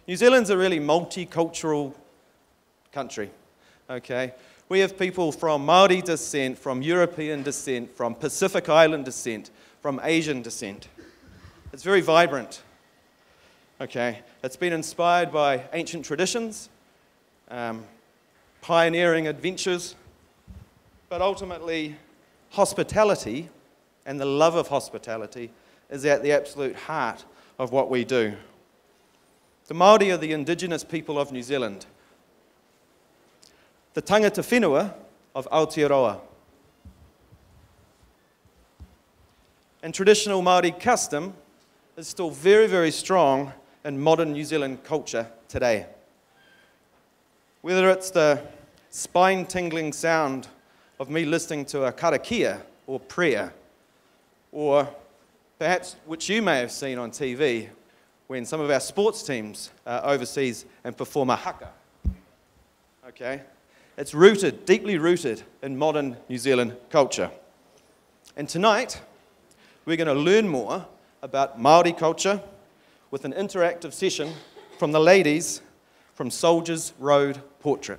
New Zealand's a really multicultural country, okay? We have people from Māori descent, from European descent, from Pacific Island descent, from Asian descent. It's very vibrant, okay? It's been inspired by ancient traditions, pioneering adventures, but ultimately hospitality and the love of hospitality is at the absolute heart of what we do. The Māori are the indigenous people of New Zealand, the tangata whenua of Aotearoa. And traditional Māori custom is still very, very strong in modern New Zealand culture today. Whether it's the spine-tingling sound of me listening to a karakia or prayer, or perhaps which you may have seen on TV when some of our sports teams are overseas and perform a haka. Okay? It's rooted, deeply rooted in modern New Zealand culture. And tonight, we're going to learn more about Māori culture with an interactive session from the ladies from Soldiers Road Portrait.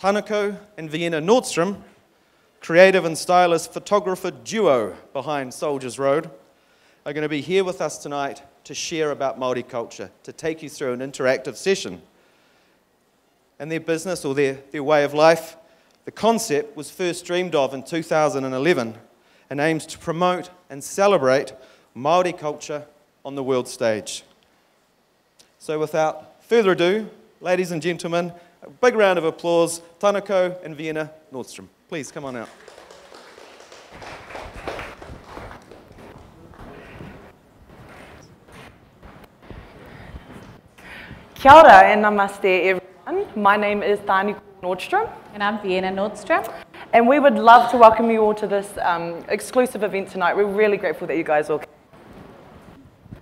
Tānako and Vienna Nordstrom, creative and stylist photographer duo behind Soldiers Road, are going to be here with us tonight to share about Māori culture, to take you through an interactive session. And their business, or their way of life, the concept was first dreamed of in 2011 and aims to promote and celebrate Māori culture on the world stage. So without further ado, ladies and gentlemen, a big round of applause, Tānako and Vienna Nordstrom. Please come on out. Kia ora and namaste everyone. My name is Tānako Nordstrom. And I'm Vienna Nordstrom. And we would love to welcome you all to this exclusive event tonight. We're really grateful that you guys all came.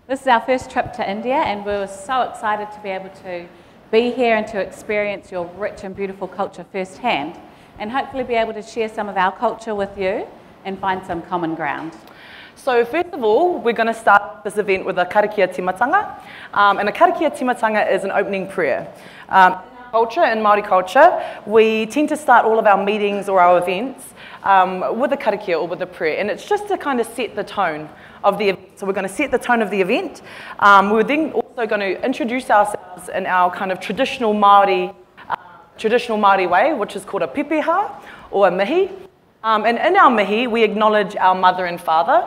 This is our first trip to India and we were so excited to be able to be here and to experience your rich and beautiful culture firsthand and hopefully be able to share some of our culture with you and find some common ground. So first of all, we're going to start this event with a karakia timatanga. And a karakia timatanga is an opening prayer. In Māori culture, we tend to start all of our meetings or our events with a karakia or with a prayer. And it's just to kind of set the tone of the event. So we're going to set the tone of the event. We're then also going to introduce ourselves in our kind of traditional Māori way, which is called a pepeha or a mihi. And in our mihi, we acknowledge our mother and father.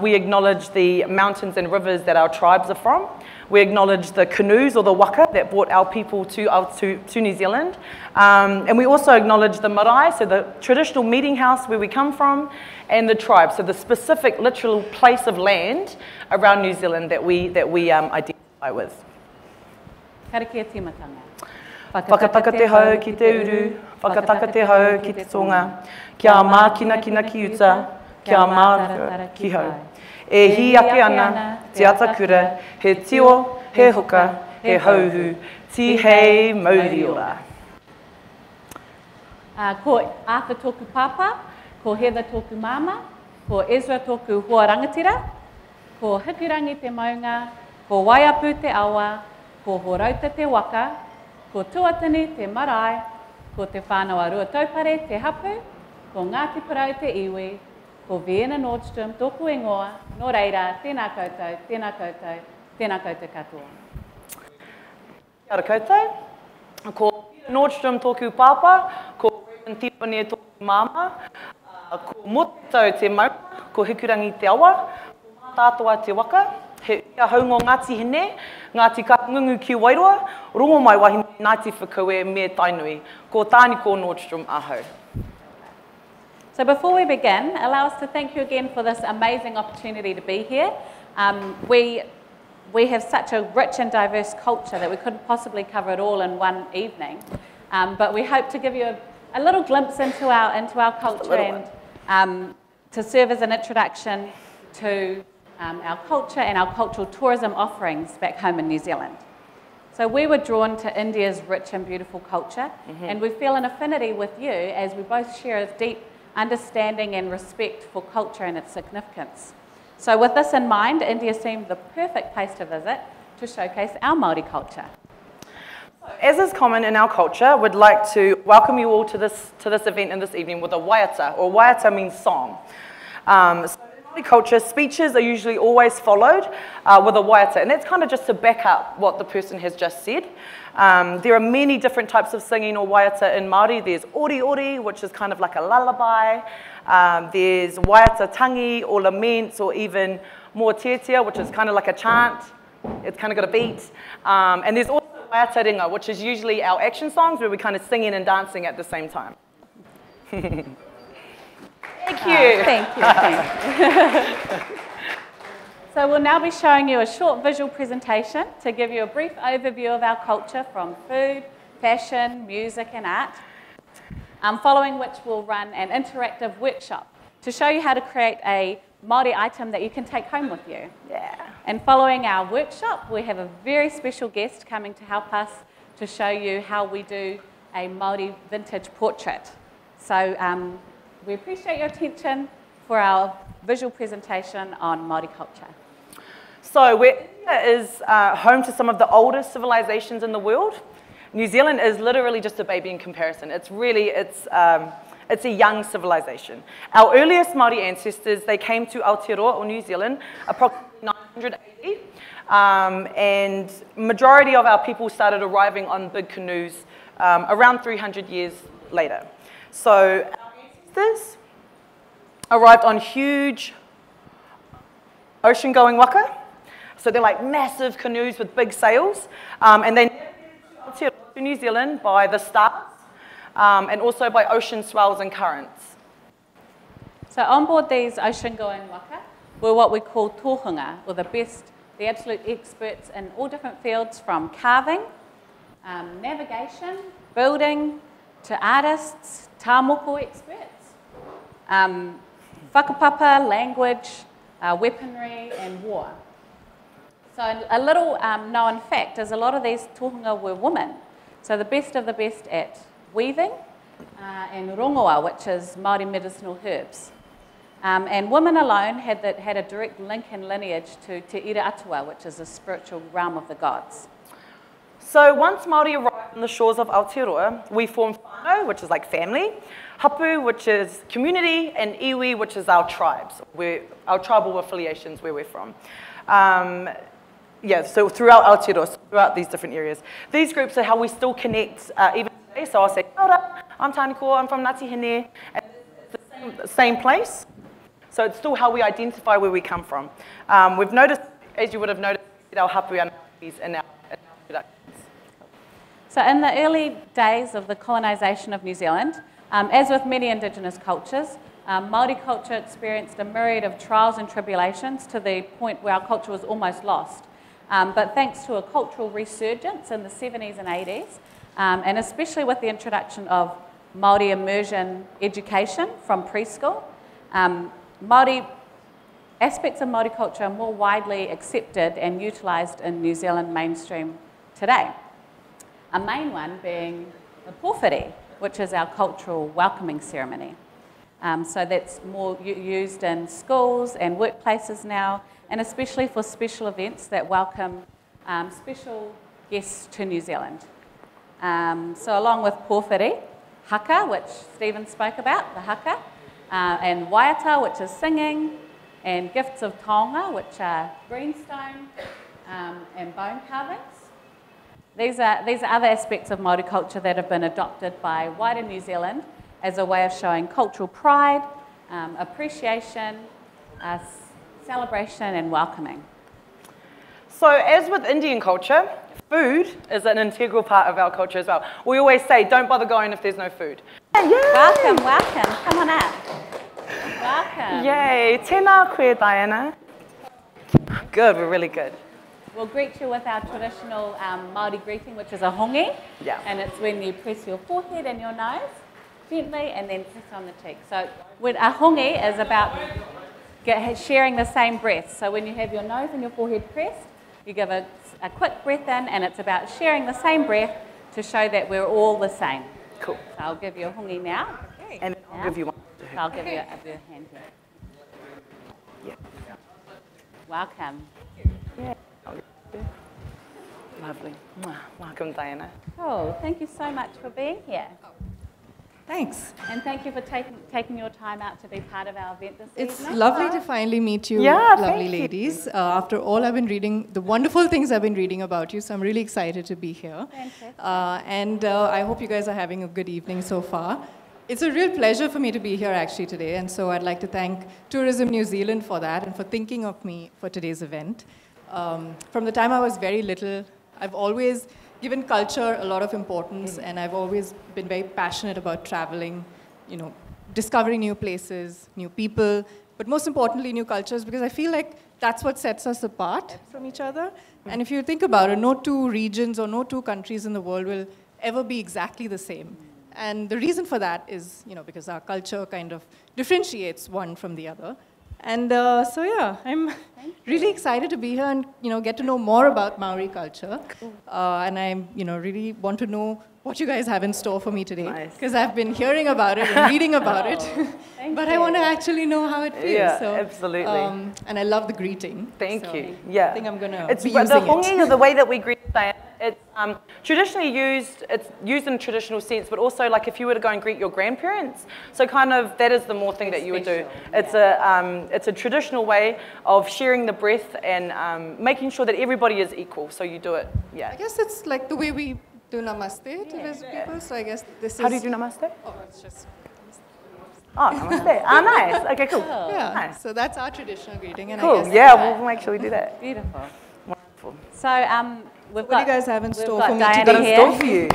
We acknowledge the mountains and rivers that our tribes are from. We acknowledge the canoes or the waka that brought our people to New Zealand. And we also acknowledge the marae, so the traditional meeting house where we come from, and the tribe, so the specific literal place of land around New Zealand that we identify with. Karakia timatanga. Whakataka te hau ki te uru, whakataka te hau ki te tonga, kia mākina kina ki uta, kia mārara ki hau. E hi ake ana, te atakura, he tio, he hoka, he hauhu, ti hei mauri ora. Ko Arthur tōku papa, ko Heather tōku mama, ko Ezra tōku hoa rangatira, ko Hikirangi te maunga, ko Waiapu te awa, ko Horauta te waka, ko Tuatani te marae, ko te whānau rua taupare te hapu, ko Ngāti Parau te iwi, ko Vienna Nordstrom tōku ingoa, nō reira, tēnā koutou, tēnā koutou, tēnā koutou katoa. Kia ora koutou. Ko Nordstrom tōku pāpā, ko Tipane tōku māma, ko Motau te maunga, ko Hikurangi te awa, ko Tātoa te waka, he ia haungo Ngāti hene, Ngāti Kapungungu ki Wairoa, rongo mai wahine Ngāti Whakaue me Tainui, ko Tānako Nordstrom ahau. So before we begin, allow us to thank you again for this amazing opportunity to be here. We have such a rich and diverse culture that we couldn't possibly cover it all in one evening. But we hope to give you a little glimpse into our culture and to serve as an introduction to our culture and our cultural tourism offerings back home in New Zealand. So we were drawn to India's rich and beautiful culture, and we feel an affinity with you as we both share a deep understanding and respect for culture and its significance. So with this in mind, India seemed the perfect place to visit to showcase our Māori culture. As is common in our culture, we'd like to welcome you all to this event in this evening with a waiata, or waiata means song. So in Māori culture, speeches are usually always followed with a waiata, and that's kind of just to back up what the person has just said. There are many different types of singing or waiata in Māori. There's ori ori, which is kind of like a lullaby. There's waiata tangi or laments, or even more tiatia, which is kind of like a chant. It's kind of got a beat. And there's also waiata ringa, which is usually our action songs where we're kind of singing and dancing at the same time. Thank you. Thank you. So we'll now be showing you a short visual presentation to give you a brief overview of our culture from food, fashion, music and art, following which we'll run an interactive workshop to show you how to create a Māori item that you can take home with you. Yeah. And following our workshop, we have a very special guest coming to help us to show you how we do a Māori vintage portrait. So we appreciate your attention for our visual presentation on Māori culture. So where India is home to some of the oldest civilizations in the world, New Zealand is literally just a baby in comparison. It's a young civilization. Our earliest Māori ancestors, they came to Aotearoa or New Zealand approximately 900 AD, and majority of our people started arriving on big canoes around 300 years later. So our ancestors arrived on huge ocean-going waka. So they're like massive canoes with big sails, and they navigated to New Zealand by the stars, and also by ocean swells and currents. So on board these ocean-going waka were what we call tōhunga, or the absolute experts in all different fields, from carving, navigation, building, to artists, tāmoko experts, whakapapa, language, weaponry and war. So a little known fact is a lot of these tōhunga were women. So the best of the best at weaving and rongoa, which is Māori medicinal herbs. And women alone had a direct link and lineage to Te Ira Atua, which is the spiritual realm of the gods. So once Māori arrived on the shores of Aotearoa, we formed whānau, which is like family, hapu, which is community, and iwi, which is our tribes, our tribal affiliations where we're from. So throughout Aotearoa, throughout these different areas. These groups are how we still connect even today. So I'll say, "Ora, I'm Tāniko, I'm from Ngāti Hine," and it's the same place. So it's still how we identify where we come from. We've noticed, as you would have noticed, our hapu and our productions. So in the early days of the colonisation of New Zealand, as with many Indigenous cultures, Māori culture experienced a myriad of trials and tribulations to the point where our culture was almost lost. But thanks to a cultural resurgence in the 70s and 80s, and especially with the introduction of Māori immersion education from preschool, aspects of Māori culture are more widely accepted and utilised in New Zealand mainstream today. A main one being the pōwhiri, which is our cultural welcoming ceremony. So that's more used in schools and workplaces now, and especially for special events that welcome special guests to New Zealand. So along with pōwhiri, haka, which Stephen spoke about, the haka, and waiata, which is singing, and gifts of taonga, which are greenstone and bone carvings. These are other aspects of Māori culture that have been adopted by wider New Zealand as a way of showing cultural pride, appreciation, celebration and welcoming. So as with Indian culture, food is an integral part of our culture as well. We always say, don't bother going if there's no food. Yay! Welcome, welcome. Come on up. Welcome. Yay. Tēnā koe, Diana. Good, we're really good. We'll greet you with our traditional Māori greeting, which is a hongi. Yeah. And it's when you press your forehead and your nose gently and then press on the cheek. So when a hongi is about sharing the same breath. So when you have your nose and your forehead pressed, you give a quick breath in, and it's about sharing the same breath to show that we're all the same. Cool. So I'll give you a hongi now. Okay. And then I'll give you one. So I'll give you a hand here. Yeah. Welcome. Yeah. Lovely. Welcome, Diana. Oh, thank you so much for being here. Thanks. And thank you for taking your time out to be part of our event this It's evening. lovely to finally meet you, Yeah, lovely thank you. ladies. After all, I've been reading the wonderful things I've been reading about you, so I'm really excited to be here. Fantastic. And I hope you guys are having a good evening so far. It's a real pleasure for me to be here actually today, and so I'd like to thank Tourism New Zealand for that and for thinking of me for today's event. From the time I was very little, I've always given culture a lot of importance, and I've always been very passionate about traveling, you know, discovering new places, new people, but most importantly, new cultures, because I feel like that's what sets us apart from each other. And if you think about it, no two regions or no two countries in the world will ever be exactly the same. And the reason for that is, you know, because our culture kind of differentiates one from the other. And so yeah, I'm really excited to be here and, you know, get to know more about Maori culture. And I, you know, really want to know what you guys have in store for me today. Nice. Because I've been hearing about it and reading about it, but I want to actually know how it feels. Yeah, so, absolutely. And I love the greeting. Thank so you. Yeah. I think I'm going to It's be the using hongi, it. or the way that we greet Diana, it's traditionally used, it's used in a traditional sense, but also like if you were to go and greet your grandparents, so kind of that is the more thing that you would do. It's a traditional way of sharing the breath and making sure that everybody is equal, so you do it, yeah. I guess it's like the way we do namaste to visit people, so I guess this is... How do you do namaste? Oh, it's just... Oh, namaste. Ah, nice. Okay, cool. Yeah, Nice. so that's our traditional greeting. And I Cool. guess Yeah, we'll make sure we do that. Beautiful. Wonderful. So we've What got, do you guys have in we've store got for me Diana today? Got in here store for you.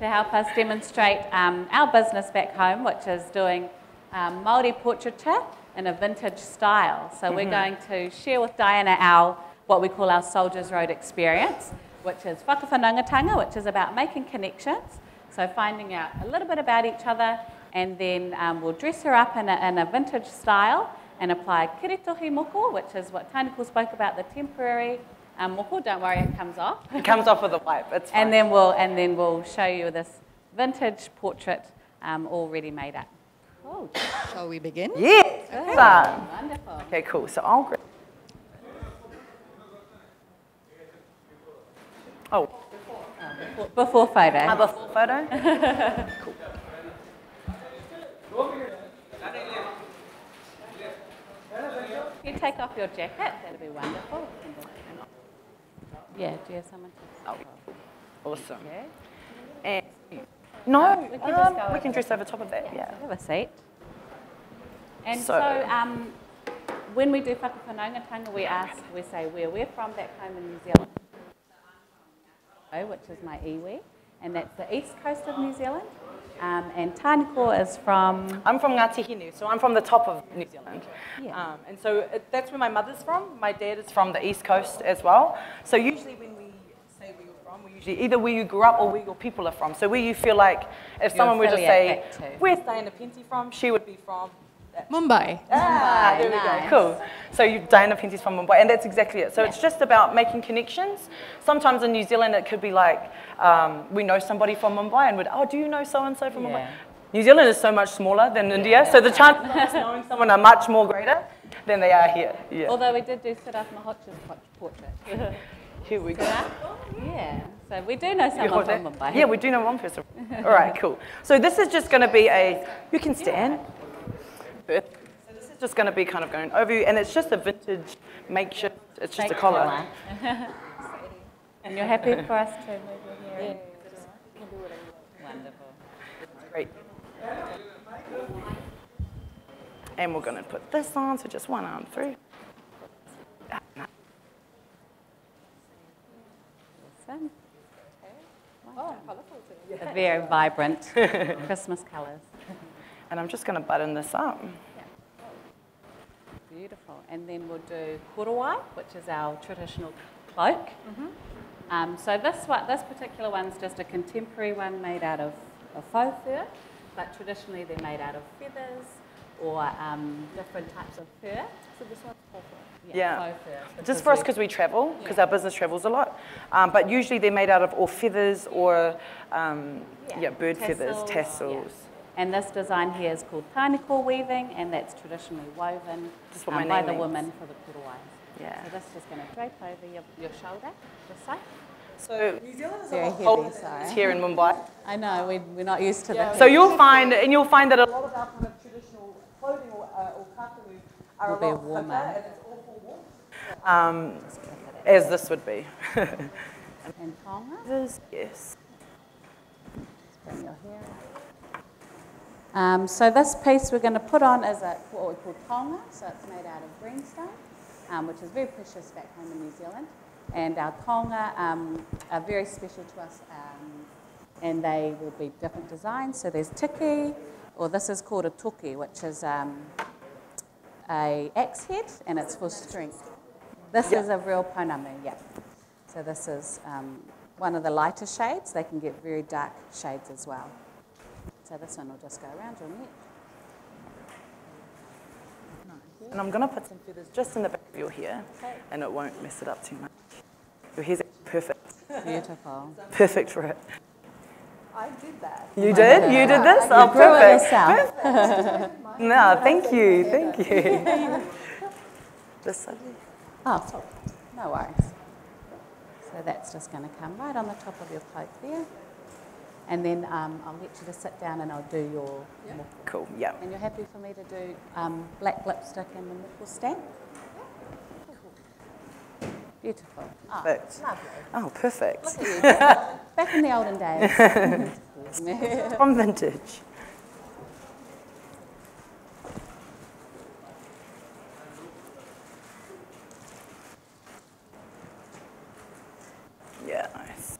to help us demonstrate our business back home, which is doing Māori portraiture in a vintage style. So we're going to share with Diana what we call our Soldiers Road experience, which is whakawhanaungatanga, which is about making connections, so finding out a little bit about each other, and then we'll dress her up in a vintage style and apply kiritohi moko, which is what Tainako spoke about, the temporary moko. Don't worry, it comes off. It comes off with a wipe. It's fine. And then we'll show you this vintage portrait already made up. Cool. Shall we begin? Yes. Excellent. Wonderful. Okay, cool. So I'll grab. Oh, Before photo. another full photo. Cool. If you take off your jacket, that'll be wonderful. Yeah, do you have someone to... Oh, awesome. Yeah. And no, We can just go we can over dress over top of that. Yeah. Have a seat. And So- so, when we do whakawhanaungatanga, we say where we're from back home in New Zealand, which is my iwi, and that's the east coast of New Zealand. And Tainako is from... I'm from Ngāti Hinu, so I'm from the top of New Zealand. Yeah. And so that's where my mother's from. My dad is from the east coast as well. So usually when we say where you're from, we usually either where you grew up or where your people are from. So where you feel like if someone were to affiliate say, back to. where's Diana Penty from? She would be from... Mumbai. Ah, there we nice. go. Cool. So Diana Penty's from Mumbai, and that's exactly it. So it's just about making connections. Sometimes in New Zealand, it could be like we know somebody from Mumbai, and oh, do you know so and so from Mumbai? New Zealand is so much smaller than India, so the chances of us knowing someone are much more greater than they are here. Yeah. Although we did do Siddharth Malhotra's portrait. Here we go. Yeah. So we do know someone from Mumbai. Yeah, we do know one person. All right, cool. So this is just going to be you can stand. So this is just going to be kind of going over you, and it's just a vintage makeshift. It's just a collar. And you're happy for us to move your hair? Yeah. Wonderful. Great. And we're going to put this on, so just one arm through. Awesome. Very vibrant Christmas colours. And I'm just going to button this up. Beautiful. And then we'll do korowai, which is our traditional cloak. So this particular one's just a contemporary one made out of faux fur, but traditionally they're made out of feathers or different types of fur. So this one's faux fur. Yeah. Faux fur. Just for us because we travel, because our business travels a lot. But usually they're made out of or feathers or bird feathers, tassels. Yeah. And this design here is called Tainako weaving, and that's traditionally woven That's what my by name the means. women for the korowai. Yeah. So this is going to drape over your shoulder, this side. So New Zealand is Very a heavy, lot sorry. here in Mumbai. I know, we're not used to this. So you'll find that a lot of our kind of traditional clothing or kafunu are Will a be lot warmer. thicker and it's awful warm. As this would be. And tonga. Yes. Bring your hair up. So this piece we're going to put on is what we call tonga. So it's made out of greenstone, which is very precious back home in New Zealand. And our tonga are very special to us, and they will be different designs. So there's tiki, or this is called a toki, which is a axe head, and it's for strength. This is a real pounamu, yeah. So this is one of the lighter shades. They can get very dark shades as well. So this one will just go around your neck. And I'm going to put some feathers just in the back of your hair, and it won't mess it up too much. Your hair's perfect. Beautiful. Perfect for it. I did that. You did? You did this? Oh, Grew it perfect. yourself. No, thank you. Thank you. This side. Oh, no worries. So that's just going to come right on the top of your cloak there. And then I'll get you to sit down and I'll do your muku. Cool, yeah. And you're happy for me to do black lipstick and the muku stamp? Beautiful. Oh, Perfect. lovely. Oh, perfect. Look at you. Back in the olden days. From vintage. Yeah, nice.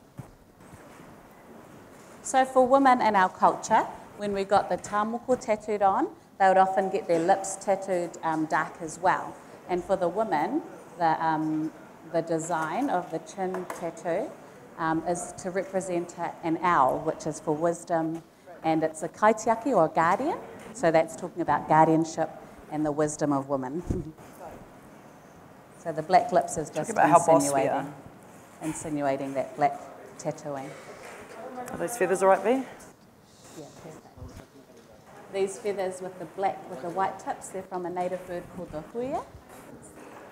So for women in our culture, when we got the tāmoko tattooed on, they would often get their lips tattooed dark as well. And for the women, the design of the chin tattoo is to represent an owl, which is for wisdom, and it's a kaitiaki or a guardian. So that's talking about guardianship and the wisdom of women. So the black lips is just about how boss we are. insinuating that black tattooing. Are those feathers all right, V? Yeah, perfect. These feathers with the white tips, they're from a native bird called the huia.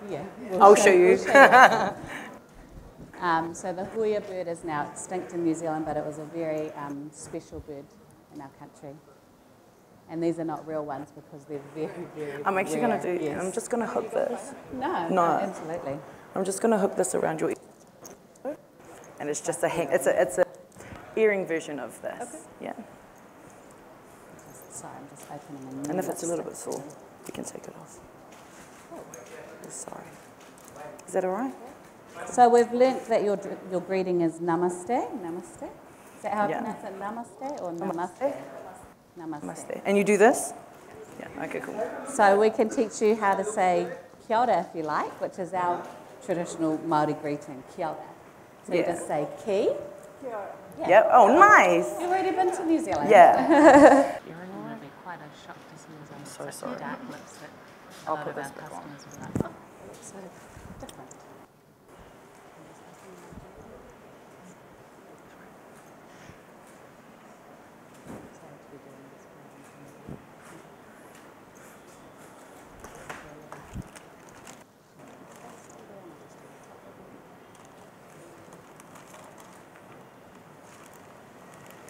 Yeah, I'll show you. So the huia bird is now extinct in New Zealand, but it was a very special bird in our country. And these are not real ones because they're very, very I'm actually going to do, yes. I'm just going to hook this. No, absolutely. I'm just going to hook this around your ear. And it's just it's a earring version of this. Okay. Yeah. Sorry, I'm just opening a new And if it's a little bit lipstick. sore, you can take it off. Sorry. Is that all right? So we've learnt that your greeting is namaste. Namaste. Is that how you Yeah. pronounce it? Namaste or namaste? Namaste. Namaste. And you do this? Yeah, okay, cool. So we can teach you how to say kia ora if you like, which is our traditional Māori greeting, kia ora. So you Yeah. just say ki. Yeah. Yep. Oh, nice. You've already been to New Zealand. Yeah. It will be quite a shock to see I'm so sorry. dark lipstick. I'll put this back on. So different.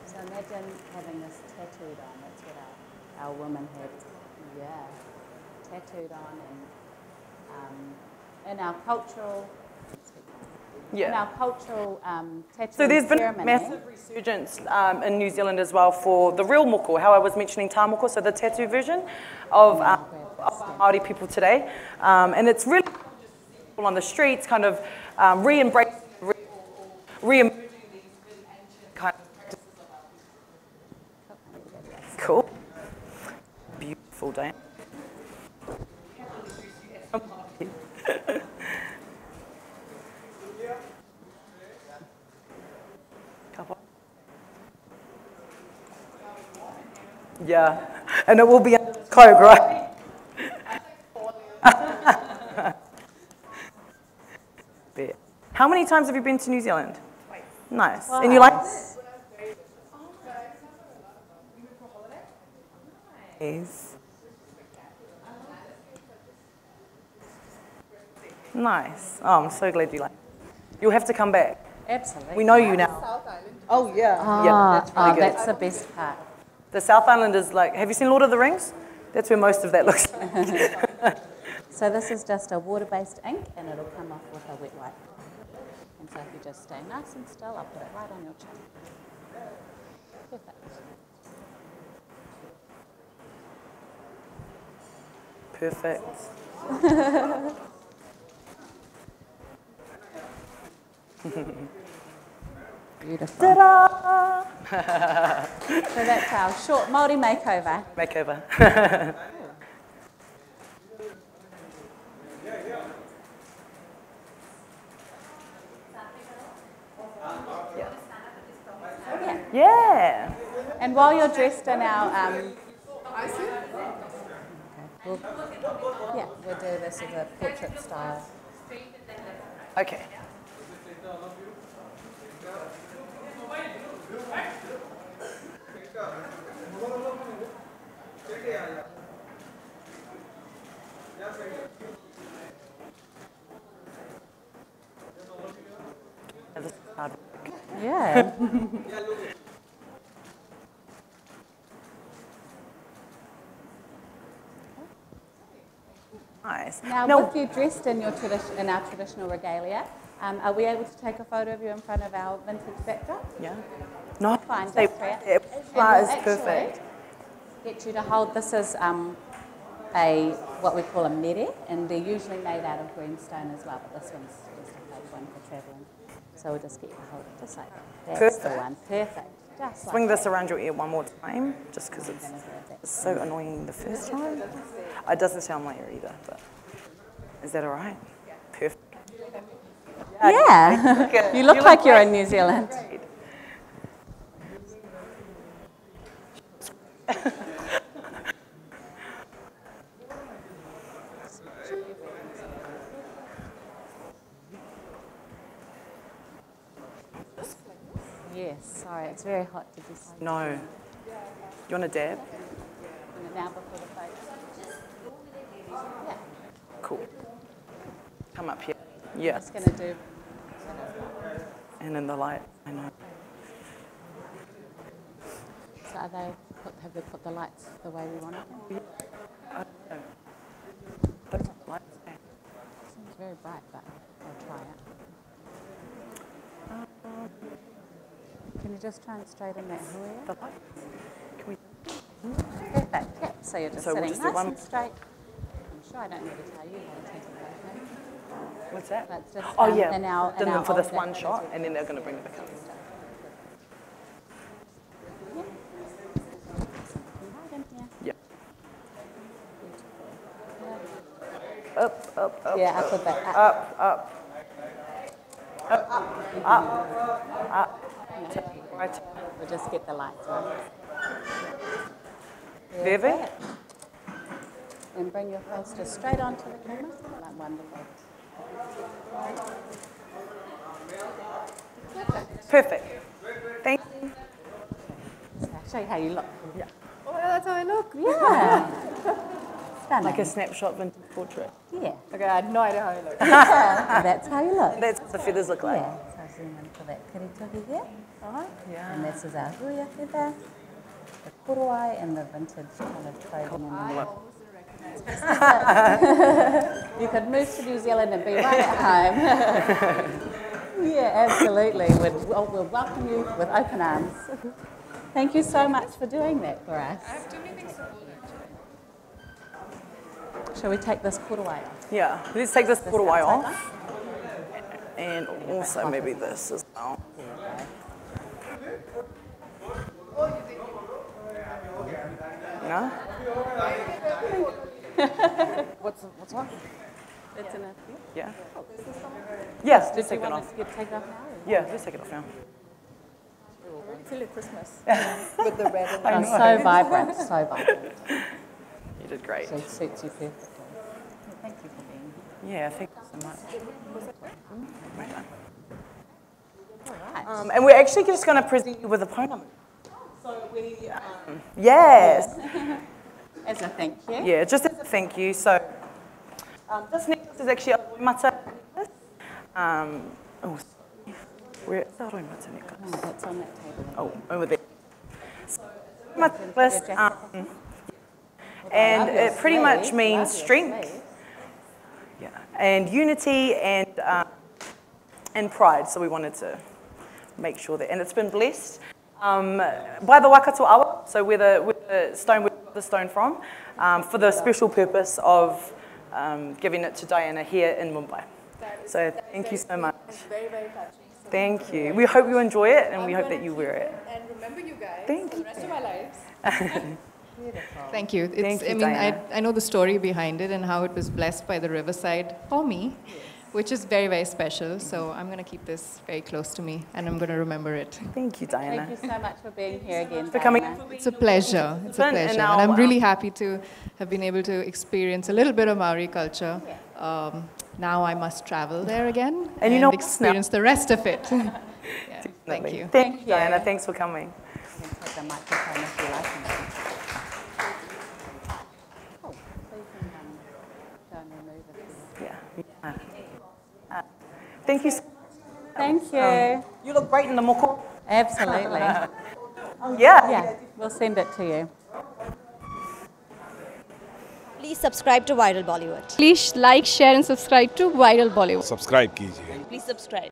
So imagine having this tattooed on. That's what our women had. Yeah, tattooed on, and in our cultural. Yeah. In our cultural tattoo So there's been ceremony. a massive resurgence in New Zealand as well for the real moko, how I was mentioning tāmoko, so the tattoo version of Māori people today. And it's really people on the streets kind of re-embracing, re-emerging these really ancient kind of practices of our people. Cool. Beautiful day. Yeah, and it will be under Coke, right? How many times have you been to New Zealand? Nice. And you like? Nice. Nice. Oh, I'm so glad you like it. You'll have to come back. Absolutely. We know you now. Oh, yeah. Yeah, that's really good. That's the best part. The South Island is like, have you seen Lord of the Rings? That's where most of that looks like. So this is just a water-based ink, and it'll come off with a wet wipe. And so if you just stay nice and still, I'll put it right on your chin. Perfect. Perfect. Beautiful. Ta-da! So that's our short Māori makeover. Makeover. Yeah. And while you're dressed in our, we'll do this as a portrait style. Okay. Yeah. Nice. Now, with you dressed in your in our traditional regalia, are we able to take a photo of you in front of our vintage backdrop? Yeah. No, Fine, they, just here. it And is we'll perfect. Get you to hold. This is what we call a mere, and they're usually made out of greenstone as well, but this one's just a great one for travelling. So we'll just get you to hold it just like that. That's the one. Perfect. Just Swing like this around your ear one more time, just because it's so annoying the first time. It doesn't sound like your either, but is that all right? Perfect. Yeah. You look like you're in New Zealand. Yes, sorry, it's very hot. Did you see? No. You want a dab? Now before the face. Yeah. Cool. Come up here. Yeah. I'm just going to do. And in the light, I know. So have they put the lights the way we want it? I don't know. Those lights. Seems very bright, but I'll try it. Can you just try and straighten that hair? The light. Can we? Perfect. Yeah. So you're just So we'll sitting just do nice one. and straight. I'm sure I don't need to tell you how to take a photo. What's that? That's just, Oh yeah. in our For this old one photos shot, we- and then they're going to bring it back up. Right in here. Yeah. Yeah. Up. Yeah, up a bit. Up. Right. We'll just get the lights on. Vivi? And bring your face just straight onto the camera. Like, wonderful. Perfect. Thank you. So I'll show you how you look. Yeah. Oh, that's how I look. Yeah. Stunning. Like a snapshot vintage portrait. Yeah. Okay, I had no idea how I look. That's how you look. That's what the feathers look like. Yeah. So zoom in for that kirituki there. Yeah. And this is our huia feather, the korowai, and the vintage kind of clothing. You could move to New Zealand and be right at home. Yeah, absolutely. We'll welcome you with open arms. Thank you so much for doing that for us. I have too many things to hold actually. Shall we take this korowai off? Yeah. Let's take this korowai off. And also maybe this as well. No? What's what? It's enough. Yeah. Yes, Did just you take it want off. us to take it off now? Yeah, just take it off now. Feel it Christmas with the red and Oh, so vibrant, so vibrant. You did great. So it suits you perfectly. Thank you for being here. Yeah, thank you so much. Well done. All right. And we're actually just going to present you with a poem. So we, yes. As a thank you. Yeah, just as a thank you. So this necklace is actually a loimata necklace. Where is that on what's in it? Oh, that's on that table. Oh, over there. So, my list, and it pretty much means strength, yeah, and unity and pride. So we wanted to make sure that, and it's been blessed by the Waikato Awa. So where the stone from, for the special purpose of giving it to Diana here in Mumbai. So thank you so much. It's very, very touching. So Thank you. We hope you enjoy it, and we hope that you wear it. And remember you guys Thank for you. the rest of our lives. Beautiful. Thank you. Thank you, I mean, Diana. I know the story behind it and how it was blessed by the riverside for me, which is very, very special. So I'm going to keep this very close to me, and I'm going to remember it. Thank you, Diana. Thank you so much for being here again, For coming. Diana. It's a pleasure. It's a And pleasure. now, And I'm really happy to have been able to experience a little bit of Māori culture. Now I must travel there again And you know what's experience the rest of it. Yeah, thank you. Thank you, Diana. Thanks for coming. You can take the microphone if you like. Oh, so you can go and remove it. Yeah. Thank you. Thank you. You look great in the moko. Absolutely. Yeah. Yeah, we'll send it to you. Please subscribe to Viral Bollywood. Please like, share and subscribe to Viral Bollywood. Subscribe कीजिए Please subscribe.